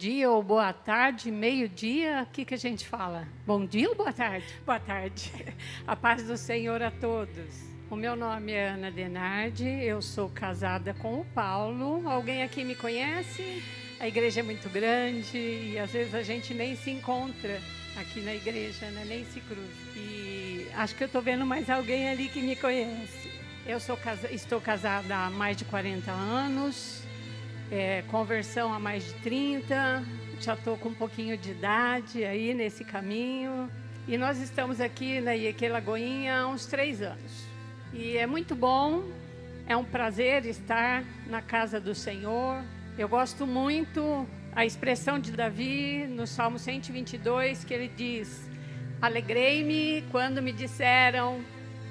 dia ou boa tarde, meio-dia, o que a gente fala? Bom dia ou boa tarde? Boa tarde. A paz do Senhor a todos. O meu nome é Ana Denardi, eu sou casada com o Paulo. Alguém aqui me conhece? A igreja é muito grande e às vezes a gente nem se encontra aqui na igreja, né? Nem se cruza. E acho que eu estou vendo mais alguém ali que me conhece. Estou casada há mais de 40 anos. Conversão há mais de 30, já estou com um pouquinho de idade aí nesse caminho. E nós estamos aqui na IEQ Lagoinha há uns 3 anos. E é muito bom, é um prazer estar na casa do Senhor. Eu gosto muito a expressão de Davi no Salmo 122, que ele diz: alegrei-me quando me disseram,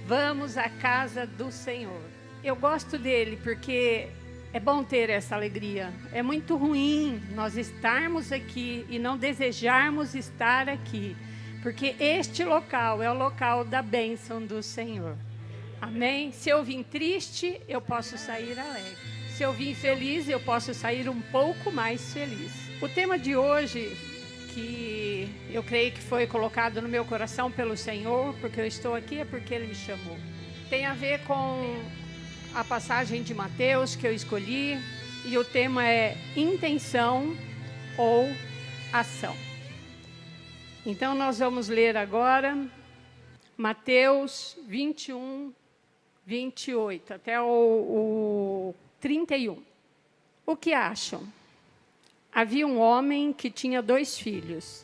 vamos à casa do Senhor. Eu gosto dele porque é bom ter essa alegria. É muito ruim nós estarmos aqui e não desejarmos estar aqui, porque este local é o local da bênção do Senhor. Amém? Se eu vim triste, eu posso sair alegre. Se eu vim feliz, eu posso sair um pouco mais feliz. O tema de hoje, que eu creio que foi colocado no meu coração pelo Senhor, porque eu estou aqui, é porque Ele me chamou. Tem a ver com a passagem de Mateus que eu escolhi, e o tema é intenção ou ação. Então nós vamos ler agora Mateus 21, 28 até o 31. O que acham? Havia um homem que tinha 2 filhos.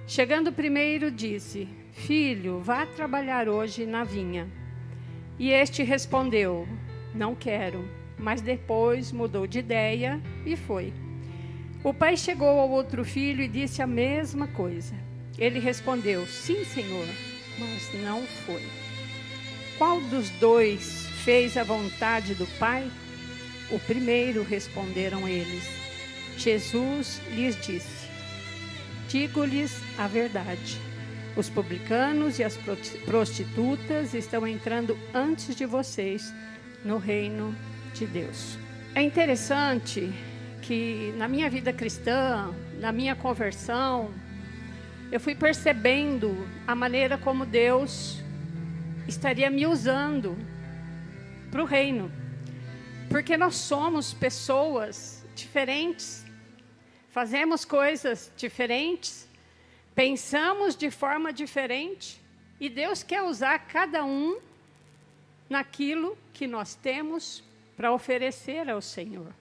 Chegando o primeiro, disse: filho, vá trabalhar hoje na vinha. E este respondeu: não quero. Mas depois mudou de ideia e foi. O pai chegou ao outro filho e disse a mesma coisa. Ele respondeu: sim, senhor, mas não foi. Qual dos 2 fez a vontade do pai? O primeiro, responderam eles. Jesus lhes disse: digo-lhes a verdade. Os publicanos e as prostitutas estão entrando antes de vocês no reino de Deus. É interessante que na minha vida cristã, na minha conversão, eu fui percebendo a maneira como Deus estaria me usando para o reino. Porque nós somos pessoas diferentes, fazemos coisas diferentes, pensamos de forma diferente, e Deus quer usar cada um naquilo que nós temos para oferecer ao Senhor.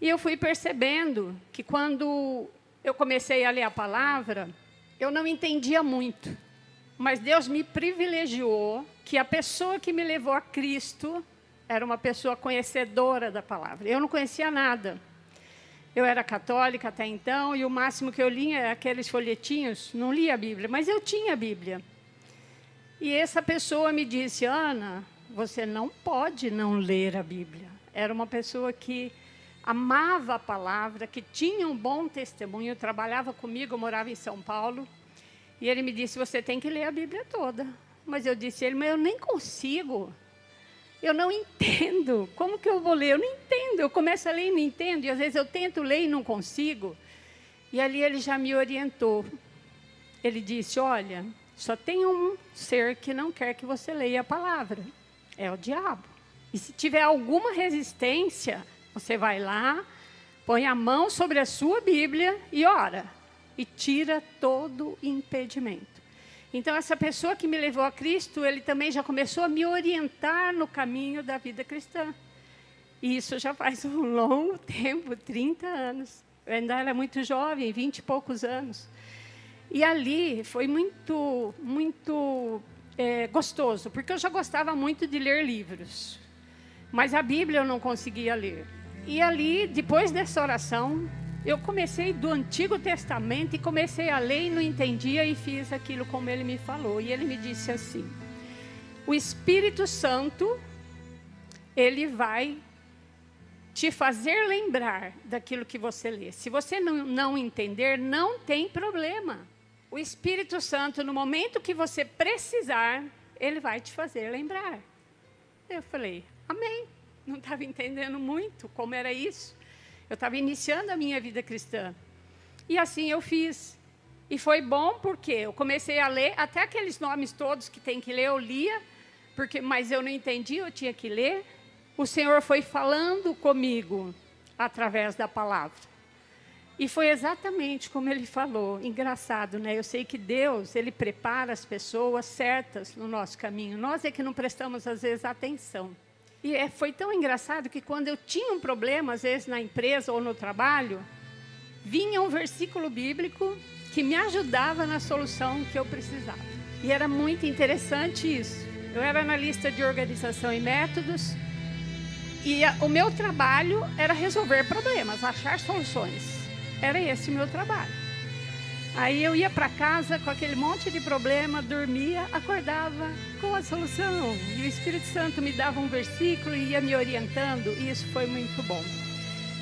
E eu fui percebendo que quando eu comecei a ler a palavra, eu não entendia muito, mas Deus me privilegiou que a pessoa que me levou a Cristo era uma pessoa conhecedora da palavra. Eu não conhecia nada. Eu era católica até então, e o máximo que eu lia era aqueles folhetinhos, não lia a Bíblia, mas eu tinha a Bíblia. E essa pessoa me disse: Ana, você não pode não ler a Bíblia. Era uma pessoa que amava a palavra, que tinha um bom testemunho, trabalhava comigo, eu morava em São Paulo. E ele me disse: você tem que ler a Bíblia toda. Mas eu disse a ele: mas eu nem consigo. Eu não entendo. Como que eu vou ler? Eu não entendo. Eu começo a ler e não entendo. E às vezes eu tento ler e não consigo. E ali ele já me orientou. Ele disse: olha, só tem um ser que não quer que você leia a palavra. É o diabo. E se tiver alguma resistência, você vai lá, põe a mão sobre a sua Bíblia e ora. E tira todo impedimento. Então, essa pessoa que me levou a Cristo, ele também já começou a me orientar no caminho da vida cristã. E isso já faz um longo tempo, 30 anos. Eu ainda era muito jovem, 20 e poucos anos. E ali foi muito gostoso, porque eu já gostava muito de ler livros. Mas a Bíblia eu não conseguia ler. E ali, depois dessa oração, eu comecei do Antigo Testamento e comecei a ler e não entendia, e fiz aquilo como ele me falou. E ele me disse assim: o Espírito Santo, ele vai te fazer lembrar daquilo que você lê. Se você não entender, não tem problema. O Espírito Santo, no momento que você precisar, ele vai te fazer lembrar. Eu falei: amém. Não estava entendendo muito como era isso. Eu estava iniciando a minha vida cristã. E assim eu fiz. E foi bom porque eu comecei a ler, até aqueles nomes todos que tem que ler, eu lia, mas eu não entendi, eu tinha que ler. O Senhor foi falando comigo através da palavra. E foi exatamente como Ele falou. Engraçado, né? Eu sei que Deus, Ele prepara as pessoas certas no nosso caminho. Nós é que não prestamos, às vezes, atenção. E foi tão engraçado que quando eu tinha um problema, às vezes, na empresa ou no trabalho, vinha um versículo bíblico que me ajudava na solução que eu precisava. E era muito interessante isso. Eu era analista de organização e métodos, e o meu trabalho era resolver problemas, achar soluções. Era esse o meu trabalho. Aí eu ia para casa com aquele monte de problema, dormia, acordava com a solução. E o Espírito Santo me dava um versículo e ia me orientando, e isso foi muito bom.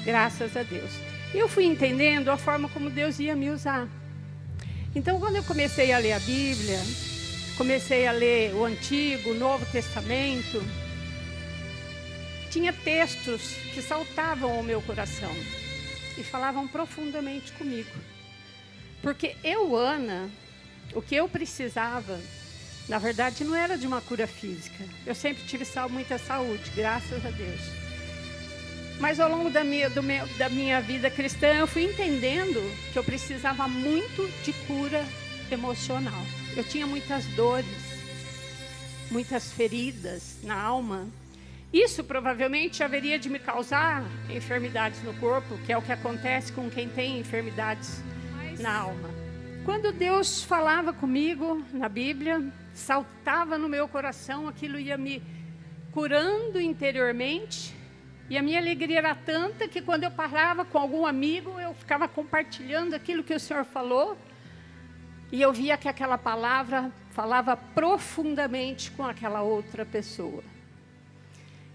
Graças a Deus. E eu fui entendendo a forma como Deus ia me usar. Então, quando eu comecei a ler a Bíblia, comecei a ler o Antigo, o Novo Testamento, tinha textos que saltavam ao meu coração e falavam profundamente comigo. Porque eu, Ana, o que eu precisava, na verdade, não era de uma cura física. Eu sempre tive muita saúde, graças a Deus. Mas ao longo da minha vida cristã, eu fui entendendo que eu precisava muito de cura emocional. Eu tinha muitas dores, muitas feridas na alma. Isso provavelmente haveria de me causar enfermidades no corpo, que é o que acontece com quem tem enfermidades na alma. Quando Deus falava comigo na Bíblia, saltava no meu coração, aquilo ia me curando interiormente. E a minha alegria era tanta que quando eu parava com algum amigo, eu ficava compartilhando aquilo que o Senhor falou. E eu via que aquela palavra falava profundamente com aquela outra pessoa.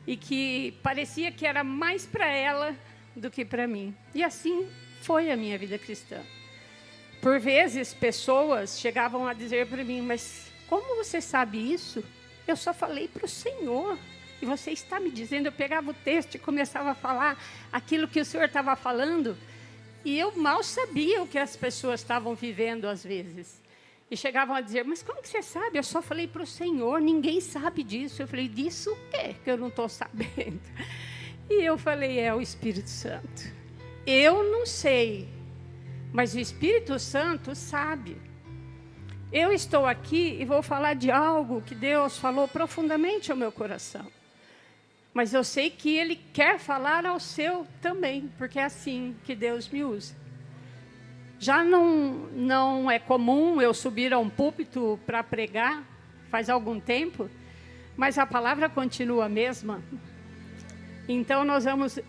E que parecia que era mais para ela do que para mim. E assim foi a minha vida cristã. Por vezes, pessoas chegavam a dizer para mim, mas como você sabe isso? Eu só falei para o Senhor. E você está me dizendo, eu pegava o texto e começava a falar aquilo que o Senhor estava falando, e eu mal sabia o que as pessoas estavam vivendo às vezes. E chegavam a dizer, mas como que você sabe? Eu só falei para o Senhor, ninguém sabe disso. Eu falei, disso o quê que eu não estou sabendo? E eu falei, é o Espírito Santo. Eu não sei, mas o Espírito Santo sabe. Eu estou aqui e vou falar de algo que Deus falou profundamente ao meu coração. Mas eu sei que Ele quer falar ao seu também, porque é assim que Deus me usa. Já não é comum eu subir a um púlpito para pregar, faz algum tempo, mas a palavra continua a mesma. Então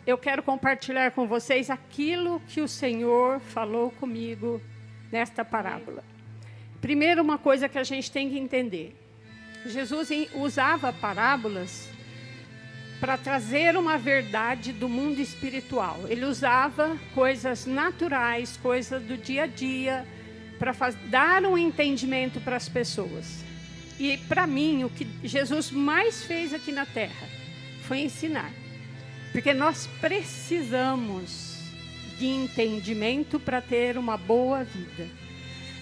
eu quero compartilhar com vocês aquilo que o Senhor falou comigo nesta parábola. Primeiro, uma coisa que a gente tem que entender. Jesus usava parábolas para trazer uma verdade do mundo espiritual. Ele usava coisas naturais, coisas do dia a dia, para dar um entendimento para as pessoas. E para mim, o que Jesus mais fez aqui na terra foi ensinar. Porque nós precisamos de entendimento para ter uma boa vida.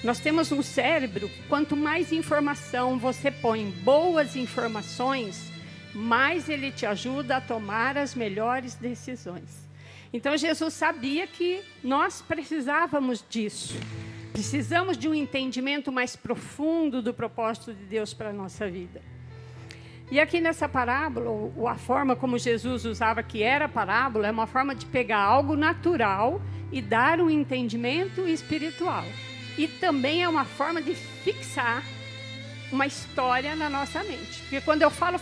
Nós temos um cérebro que quanto mais informação você põe, boas informações, mais ele te ajuda a tomar as melhores decisões. Então Jesus sabia que nós precisávamos disso. Precisamos de um entendimento mais profundo do propósito de Deus para a nossa vida. E aqui nessa parábola, a forma como Jesus usava que era parábola, é uma forma de pegar algo natural e dar um entendimento espiritual. E também é uma forma de fixar uma história na nossa mente. Porque quando eu falo,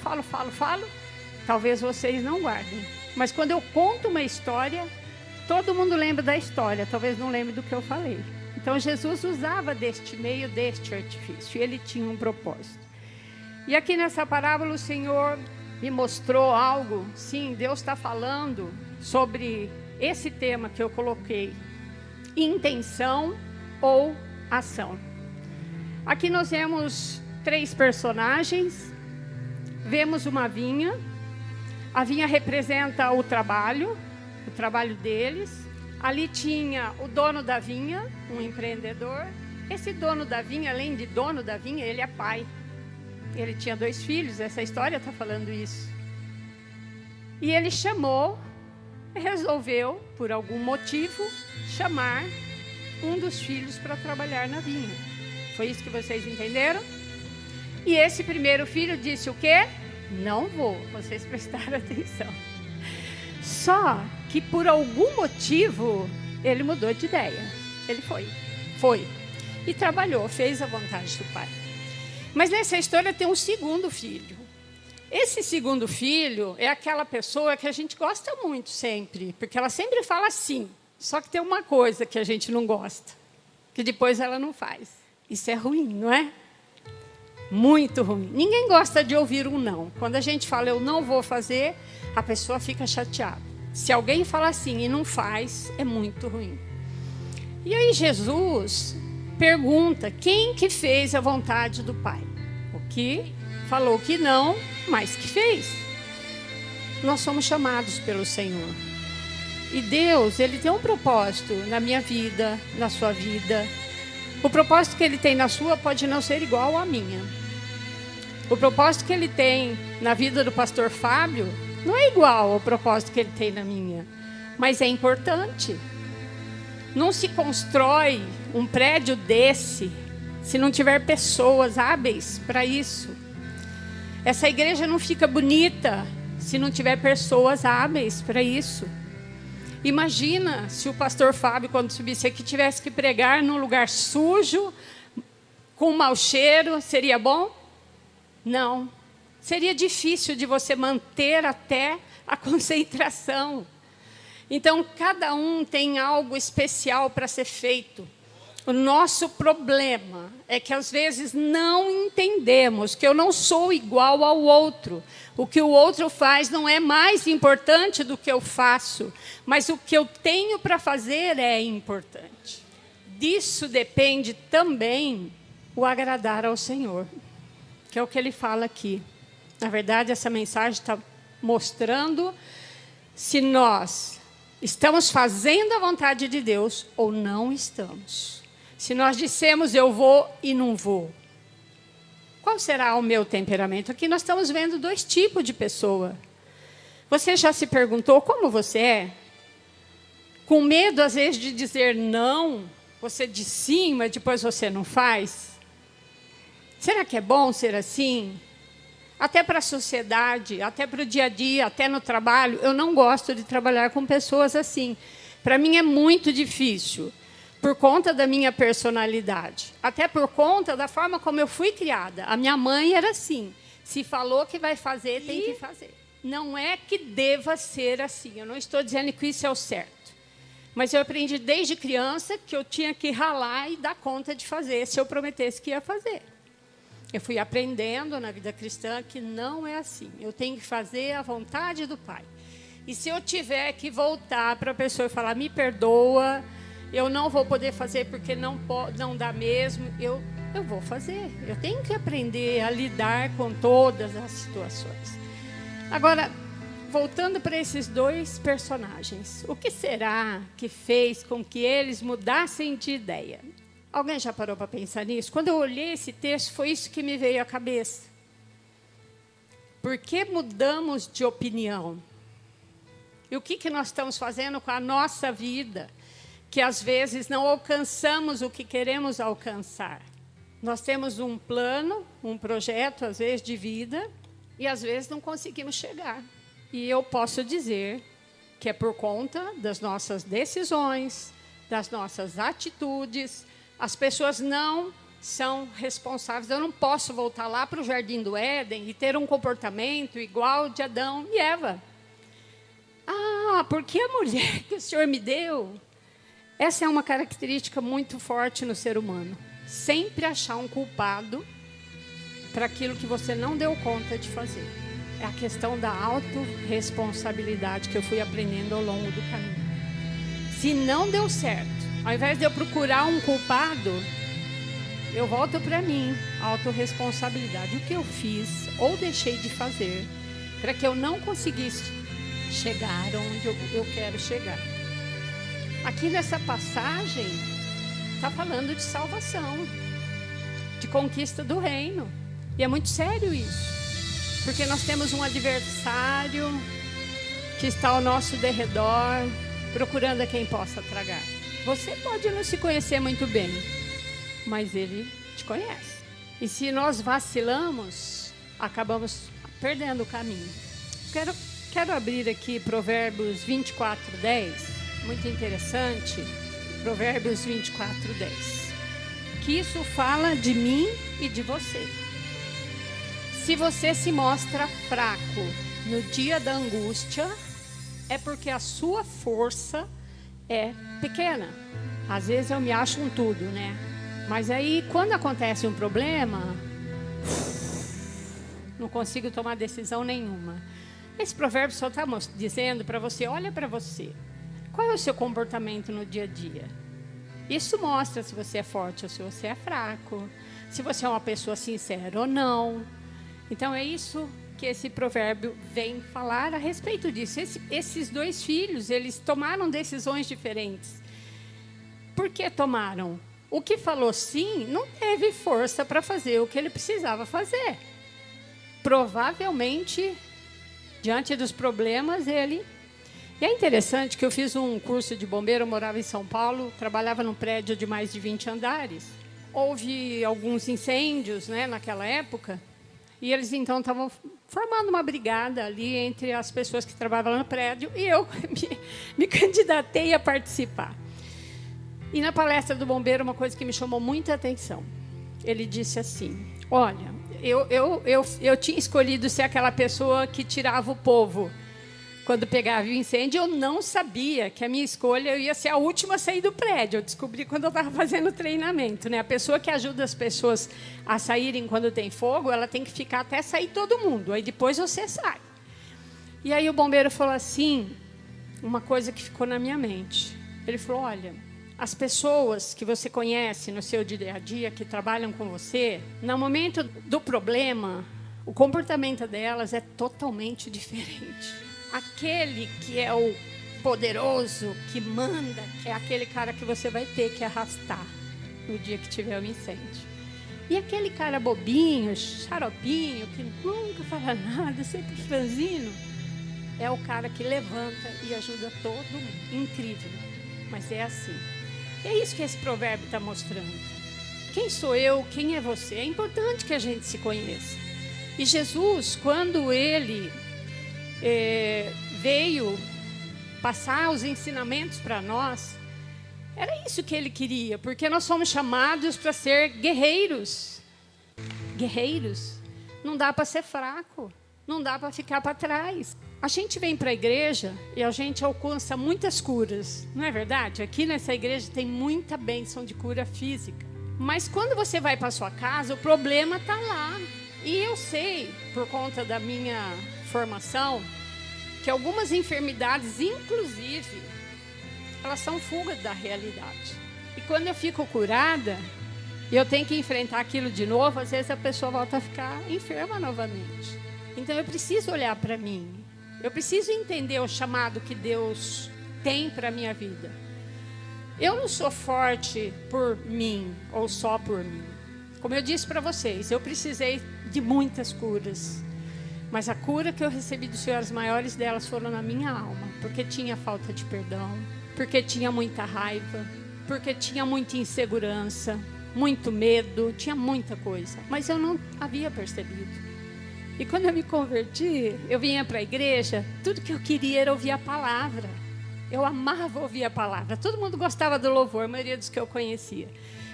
talvez vocês não guardem. Mas quando eu conto uma história, todo mundo lembra da história, talvez não lembre do que eu falei. Então Jesus usava deste meio, deste artifício, ele tinha um propósito. E aqui nessa parábola o Senhor me mostrou algo, sim, Deus está falando sobre esse tema que eu coloquei, intenção ou ação. Aqui nós vemos 3 personagens, vemos uma vinha, a vinha representa o trabalho deles, Ali tinha o dono da vinha, um empreendedor. Esse dono da vinha, além de dono da vinha, ele é pai. Ele tinha 2 filhos, essa história está falando isso. E ele resolveu, por algum motivo, chamar um dos filhos para trabalhar na vinha. Foi isso que vocês entenderam? E esse primeiro filho disse o quê? Não vou. Vocês prestaram atenção. Só que por algum motivo ele mudou de ideia. Ele foi. E trabalhou, fez a vontade do pai. Mas nessa história tem um segundo filho. Esse segundo filho é aquela pessoa que a gente gosta muito sempre, porque ela sempre fala sim. Só que tem uma coisa que a gente não gosta, que depois ela não faz. Isso é ruim, não é? Muito ruim. Ninguém gosta de ouvir um não. Quando a gente fala eu não vou fazer, a pessoa fica chateada. Se alguém fala sim e não faz, é muito ruim. E aí Jesus pergunta quem que fez a vontade do Pai. O que falou que não, mas que fez. Nós somos chamados pelo Senhor. E Deus, Ele tem um propósito na minha vida, na sua vida. O propósito que Ele tem na sua pode não ser igual à minha. O propósito que Ele tem na vida do pastor Fábio não é igual ao propósito que Ele tem na minha. Mas é importante. Não se constrói um prédio desse se não tiver pessoas hábeis para isso. Essa igreja não fica bonita se não tiver pessoas hábeis para isso. Imagina se o pastor Fábio, quando subisse aqui, tivesse que pregar num lugar sujo, com mau cheiro, seria bom? Não. Seria difícil de você manter até a concentração. Então, cada um tem algo especial para ser feito. O nosso problema é que, às vezes, não entendemos que eu não sou igual ao outro. O que o outro faz não é mais importante do que eu faço, mas o que eu tenho para fazer é importante. Disso depende também o agradar ao Senhor, que é o que Ele fala aqui. Na verdade, essa mensagem está mostrando se nós estamos fazendo a vontade de Deus ou não estamos. Se nós dissemos eu vou e não vou, qual será o meu temperamento? Aqui nós estamos vendo 2 tipos de pessoa. Você já se perguntou como você é? Com medo, às vezes, de dizer não, você diz sim, mas depois você não faz? Será que é bom ser assim? Até para a sociedade, até para o dia a dia, até no trabalho. Eu não gosto de trabalhar com pessoas assim. Para mim é muito difícil, por conta da minha personalidade. Até por conta da forma como eu fui criada. A minha mãe era assim. Se falou que vai fazer, tem que fazer. Não é que deva ser assim. Eu não estou dizendo que isso é o certo. Mas eu aprendi desde criança que eu tinha que ralar e dar conta de fazer, se eu prometesse que ia fazer. Eu fui aprendendo na vida cristã que não é assim. Eu tenho que fazer a vontade do Pai. E se eu tiver que voltar para a pessoa e falar, me perdoa, eu não vou poder fazer porque não dá mesmo, eu vou fazer. Eu tenho que aprender a lidar com todas as situações. Agora, voltando para esses 2 personagens, o que será que fez com que eles mudassem de ideia? Alguém já parou para pensar nisso? Quando eu olhei esse texto, foi isso que me veio à cabeça. Por que mudamos de opinião? E o que nós estamos fazendo com a nossa vida, que às vezes não alcançamos o que queremos alcançar? Nós temos um plano, um projeto, às vezes, de vida, e às vezes não conseguimos chegar. E eu posso dizer que é por conta das nossas decisões, das nossas atitudes. As pessoas não são responsáveis. Eu não posso voltar lá para o Jardim do Éden e ter um comportamento igual de Adão e Eva. Ah, porque a mulher que o Senhor me deu... Essa é uma característica muito forte no ser humano. Sempre achar um culpado para aquilo que você não deu conta de fazer. É a questão da autorresponsabilidade que eu fui aprendendo ao longo do caminho. Se não deu certo, ao invés de eu procurar um culpado, eu volto para mim, a autorresponsabilidade. O que eu fiz ou deixei de fazer para que eu não conseguisse chegar onde eu quero chegar. Aqui nessa passagem, está falando de salvação, de conquista do reino. E é muito sério isso, porque nós temos um adversário que está ao nosso derredor, procurando a quem possa tragar. Você pode não se conhecer muito bem, mas ele te conhece. E se nós vacilamos, acabamos perdendo o caminho. Quero abrir aqui Provérbios 24:10, muito interessante, Provérbios 24:10, que isso fala de mim e de você. Se você se mostra fraco no dia da angústia, é porque a sua força é pequena. Às vezes eu me acho um tudo, né? Mas aí, quando acontece um problema, não consigo tomar decisão nenhuma. Esse provérbio só está dizendo para você, olha para você. Qual é o seu comportamento no dia a dia? Isso mostra se você é forte ou se você é fraco. Se você é uma pessoa sincera ou não. Então, é isso que esse provérbio vem falar a respeito disso. Esses dois filhos, eles tomaram decisões diferentes. Por que tomaram? O que falou sim não teve força para fazer o que ele precisava fazer. Provavelmente, diante dos problemas, ele... E é interessante que eu fiz um curso de bombeiro, eu morava em São Paulo, trabalhava num prédio de mais de 20 andares. Houve alguns incêndios, né, naquela época, e eles então estavam formando uma brigada ali entre as pessoas que trabalhavam no prédio, e eu me candidatei a participar. E na palestra do bombeiro, uma coisa que me chamou muita atenção. Ele disse assim, olha, eu tinha escolhido ser aquela pessoa que tirava o povo quando pegava o incêndio. Eu não sabia que a minha escolha eu ia ser a última a sair do prédio. Eu descobri quando eu estava fazendo treinamento, né? A pessoa que ajuda as pessoas a saírem quando tem fogo, ela tem que ficar até sair todo mundo. Aí depois você sai. E aí o bombeiro falou assim, uma coisa que ficou na minha mente. Ele falou, olha... As pessoas que você conhece no seu dia a dia, que trabalham com você, no momento do problema, o comportamento delas é totalmente diferente. Aquele que é o poderoso, que manda, é aquele cara que você vai ter que arrastar no dia que tiver um incêndio. E aquele cara bobinho, xaropinho, que nunca fala nada, sempre franzino, é o cara que levanta e ajuda todo mundo. Incrível, mas é assim. É isso que esse provérbio está mostrando. Quem sou eu? Quem é você? É importante que a gente se conheça. E Jesus, quando ele veio passar os ensinamentos para nós, era isso que ele queria, porque nós somos chamados para ser guerreiros. Guerreiros. Não dá para ser fraco. Não dá para ficar para trás. A gente vem para a igreja e a gente alcança muitas curas, não é verdade? Aqui nessa igreja tem muita bênção de cura física. Mas quando você vai para a sua casa, o problema está lá. E eu sei, por conta da minha formação, que algumas enfermidades, inclusive, elas são fuga da realidade. E quando eu fico curada, e eu tenho que enfrentar aquilo de novo, às vezes a pessoa volta a ficar enferma novamente. Então eu preciso olhar para mim. Eu preciso entender o chamado que Deus tem para a minha vida. Eu não sou forte por mim, ou só por mim. Como eu disse para vocês, eu precisei de muitas curas. Mas a cura que eu recebi do Senhor, as maiores delas foram na minha alma. Porque tinha falta de perdão, porque tinha muita raiva, porque tinha muita insegurança, muito medo, tinha muita coisa. Mas eu não havia percebido. E quando eu me converti, eu vinha para a igreja, tudo que eu queria era ouvir a palavra. Eu amava ouvir a palavra. Todo mundo gostava do louvor, a maioria dos que eu conhecia.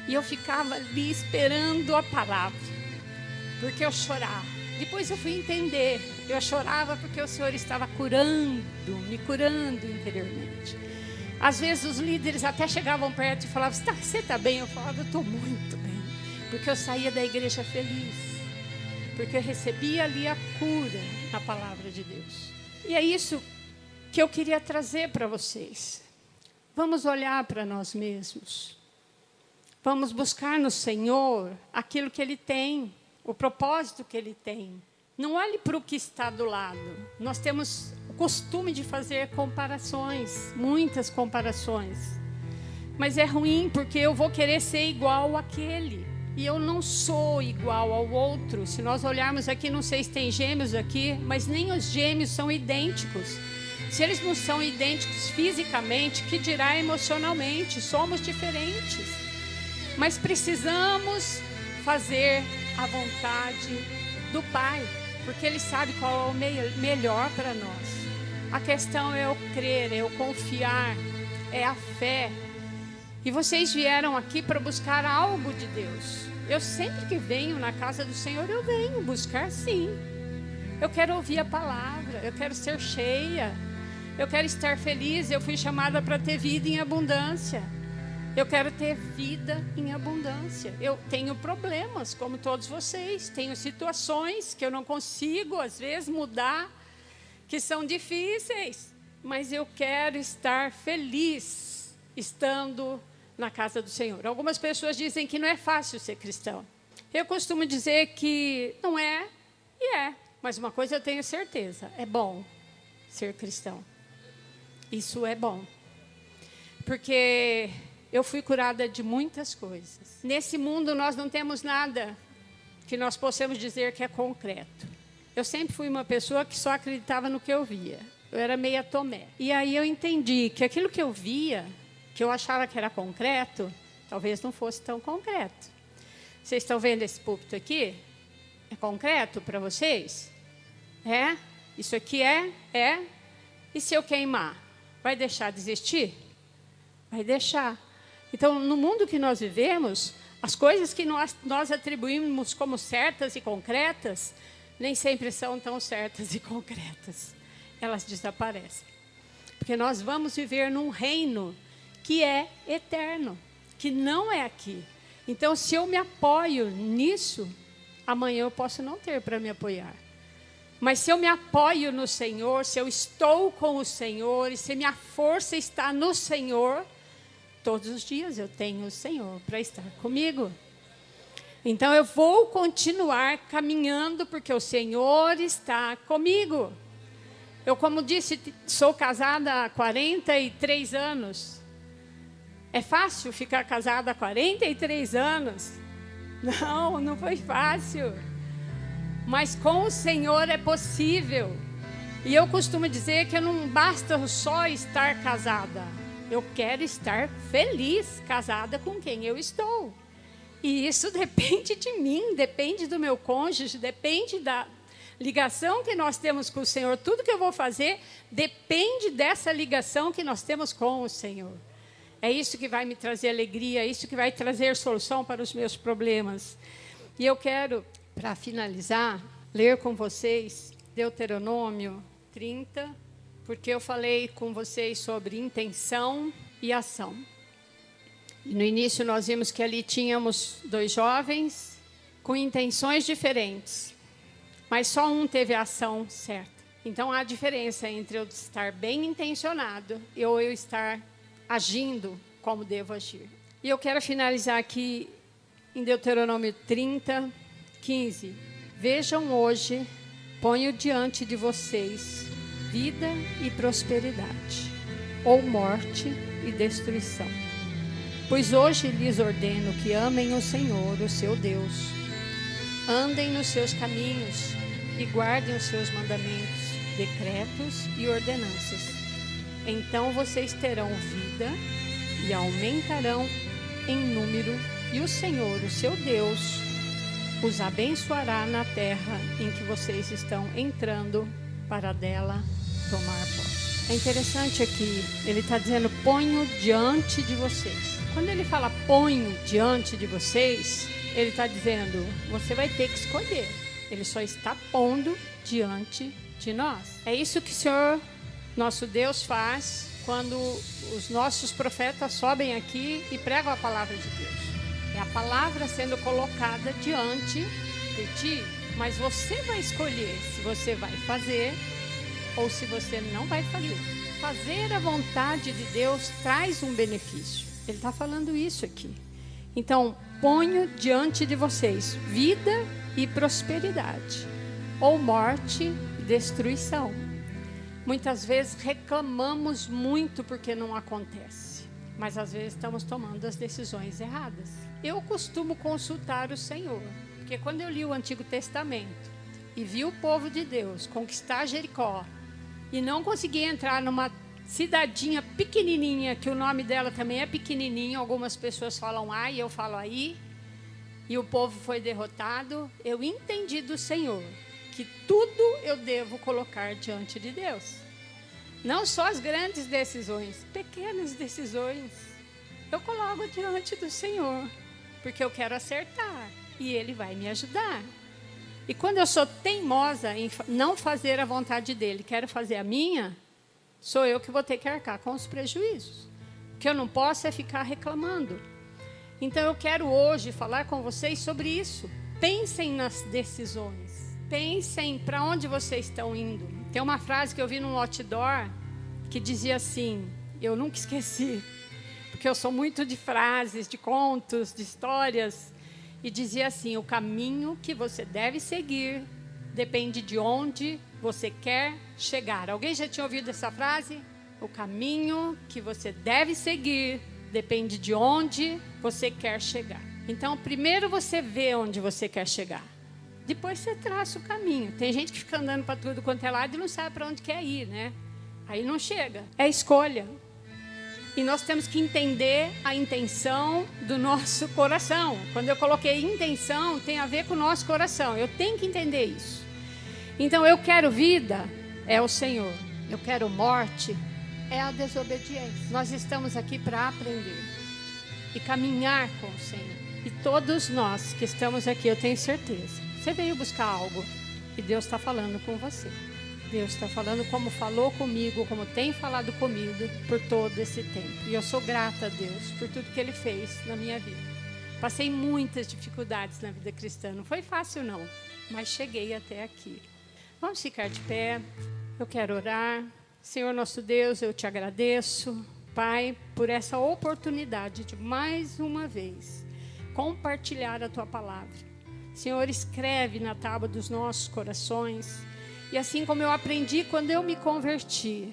E eu ficava ali esperando a palavra, porque eu chorava. Depois eu fui entender, eu chorava porque o Senhor estava me curando interiormente. Às vezes os líderes até chegavam perto e falavam, você está bem? Eu falava, eu estou muito bem, porque eu saía da igreja feliz. Porque eu recebia ali a cura na palavra de Deus. E é isso que eu queria trazer para vocês. Vamos olhar para nós mesmos. Vamos buscar no Senhor aquilo que Ele tem, o propósito que Ele tem. Não olhe para o que está do lado. Nós temos o costume de fazer comparações, muitas comparações. Mas é ruim porque eu vou querer ser igual àquele. E eu não sou igual ao outro. Se nós olharmos aqui, não sei se tem gêmeos aqui, mas nem os gêmeos são idênticos. Se eles não são idênticos fisicamente, que dirá emocionalmente? Somos diferentes. Mas precisamos fazer a vontade do Pai, porque Ele sabe qual é o melhor para nós. A questão é eu crer, é eu confiar, é a fé. E vocês vieram aqui para buscar algo de Deus. Eu sempre que venho na casa do Senhor, eu venho buscar sim. Eu quero ouvir a palavra, eu quero ser cheia, eu quero estar feliz. Eu fui chamada para ter vida em abundância. Eu quero ter vida em abundância. Eu tenho problemas, como todos vocês. Tenho situações que eu não consigo, às vezes, mudar, que são difíceis. Mas eu quero estar feliz estando na casa do Senhor. Algumas pessoas dizem que não é fácil ser cristão. Eu costumo dizer que não é e é. Mas uma coisa eu tenho certeza, é bom ser cristão. Isso é bom. Porque eu fui curada de muitas coisas. Nesse mundo nós não temos nada que nós possamos dizer que é concreto. Eu sempre fui uma pessoa que só acreditava no que eu via. Eu era meia Tomé. E aí eu entendi que aquilo que eu via, que eu achava que era concreto, talvez não fosse tão concreto. Vocês estão vendo esse púlpito aqui? É concreto para vocês? É? Isso aqui é? É? E se eu queimar? Vai deixar de existir? Vai deixar. Então, no mundo que nós vivemos, as coisas que nós atribuímos como certas e concretas, nem sempre são tão certas e concretas. Elas desaparecem. Porque nós vamos viver num reino que é eterno, que não é aqui. Então, se eu me apoio nisso, amanhã eu posso não ter para me apoiar. Mas se eu me apoio no Senhor, se eu estou com o Senhor, e se minha força está no Senhor, todos os dias eu tenho o Senhor para estar comigo. Então, eu vou continuar caminhando, porque o Senhor está comigo. Eu, como disse, sou casada há 43 anos. É fácil ficar casada há 43 anos? Não, não foi fácil. Mas com o Senhor é possível. E eu costumo dizer que não basta só estar casada. Eu quero estar feliz, casada com quem eu estou. E isso depende de mim, depende do meu cônjuge, depende da ligação que nós temos com o Senhor. Tudo que eu vou fazer depende dessa ligação que nós temos com o Senhor. É isso que vai me trazer alegria, é isso que vai trazer solução para os meus problemas. E eu quero, para finalizar, ler com vocês Deuteronômio 30, porque eu falei com vocês sobre intenção e ação. E no início nós vimos que ali tínhamos 2 jovens com intenções diferentes, mas só um teve a ação certa. Então há diferença entre eu estar bem intencionado e eu estar agindo como devo agir. E eu quero finalizar aqui em Deuteronômio 30, 15. Vejam hoje, ponho diante de vocês vida e prosperidade, ou morte e destruição. Pois hoje lhes ordeno que amem o Senhor, o seu Deus, andem nos seus caminhos e guardem os seus mandamentos, decretos e ordenanças. Então vocês terão vida e aumentarão em número, e o Senhor, o seu Deus, os abençoará na terra em que vocês estão entrando para dela tomar posse. É interessante aqui, ele está dizendo, ponho diante de vocês. Quando ele fala ponho diante de vocês, ele está dizendo, você vai ter que escolher. Ele só está pondo diante de nós. É isso que o Senhor, nosso Deus, faz quando os nossos profetas sobem aqui e pregam a palavra de Deus. É a palavra sendo colocada diante de ti, mas você vai escolher se você vai fazer ou se você não vai fazer. Fazer a vontade de Deus traz um benefício. Ele está falando isso aqui. Então, ponho diante de vocês vida e prosperidade, ou morte e destruição. Muitas vezes reclamamos muito porque não acontece. mas às vezes estamos tomando as decisões erradas. Eu costumo consultar o Senhor, porque quando eu li o Antigo Testamento e vi o povo de Deus conquistar Jericó e não conseguir entrar numa cidadinha pequenininha, que o nome dela também é pequenininho, algumas pessoas falam Ai, eu falo Aí, e o povo foi derrotado, eu entendi do Senhor que tudo eu devo colocar diante de Deus. Não só as grandes decisões, pequenas decisões, eu coloco diante do Senhor, porque eu quero acertar e Ele vai me ajudar. E quando eu sou teimosa em não fazer a vontade dEle, quero fazer a minha, sou eu que vou ter que arcar com os prejuízos. O que eu não posso é ficar reclamando. Então eu quero hoje falar com vocês sobre isso. Pensem nas decisões. Pensem para onde vocês estão indo. Tem uma frase que eu vi num outdoor que dizia assim, eu nunca esqueci, porque eu sou muito de frases, de contos, de histórias, e dizia assim, o caminho que você deve seguir depende de onde você quer chegar. Alguém já tinha ouvido essa frase? O caminho que você deve seguir depende de onde você quer chegar. Então, primeiro você vê onde você quer chegar. Depois você traça o caminho. Tem gente que fica andando para tudo quanto é lado e não sabe para onde quer ir, né? Aí não chega. É escolha. E nós temos que entender a intenção do nosso coração. Quando eu coloquei intenção, tem a ver com o nosso coração. Eu tenho que entender isso. Então, eu quero vida, é o Senhor. Eu quero morte, é a desobediência. Nós estamos aqui para aprender e caminhar com o Senhor. E todos nós que estamos aqui, eu tenho certeza, você veio buscar algo e Deus está falando com você. Deus está falando como falou comigo, como tem falado comigo por todo esse tempo. E eu sou grata a Deus por tudo que Ele fez na minha vida. Passei muitas dificuldades na vida cristã. Não foi fácil, não, mas cheguei até aqui. Vamos ficar de pé. Eu quero orar. Senhor nosso Deus, eu te agradeço, Pai, por essa oportunidade de mais uma vez compartilhar a Tua palavra. Senhor, escreve na tábua dos nossos corações. E assim como eu aprendi quando eu me converti,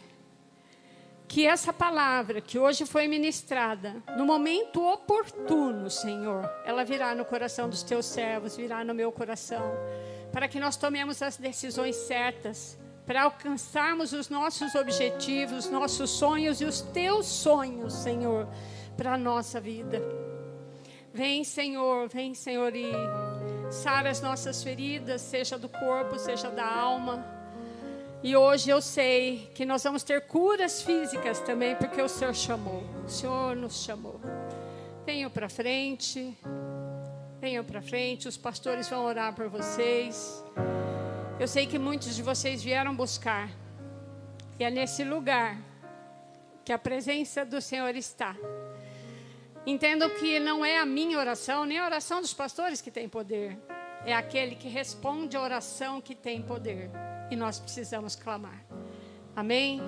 que essa palavra que hoje foi ministrada, no momento oportuno, Senhor, ela virá no coração dos Teus servos, virá no meu coração, para que nós tomemos as decisões certas, para alcançarmos os nossos objetivos, nossos sonhos e os Teus sonhos, Senhor, para a nossa vida. Vem, Senhor, e sara as nossas feridas, seja do corpo, seja da alma. E hoje eu sei que nós vamos ter curas físicas também, porque o Senhor chamou, o Senhor nos chamou. Venham para frente, os pastores vão orar por vocês. Eu sei que muitos de vocês vieram buscar, e é nesse lugar que a presença do Senhor está. Entendo que não é a minha oração, nem a oração dos pastores que tem poder. É aquele que responde a oração que tem poder. E nós precisamos clamar. Amém?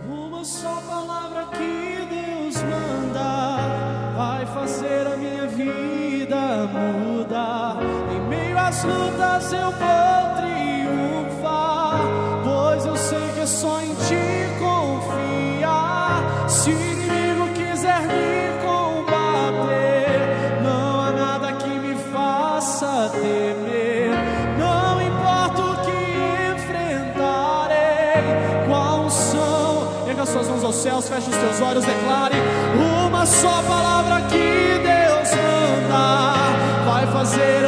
Uma só palavra que Deus manda vai fazer a minha vida mudar. Em meio às lutas eu vou triunfar, pois eu sei que é só em Ti confiar. Se o inimigo quiser me combater, não há nada que me faça temer. Não importa o que enfrentarei, qual som. Erga suas mãos aos céus, feche os teus olhos, declare: uma só palavra que Deus manda vai fazer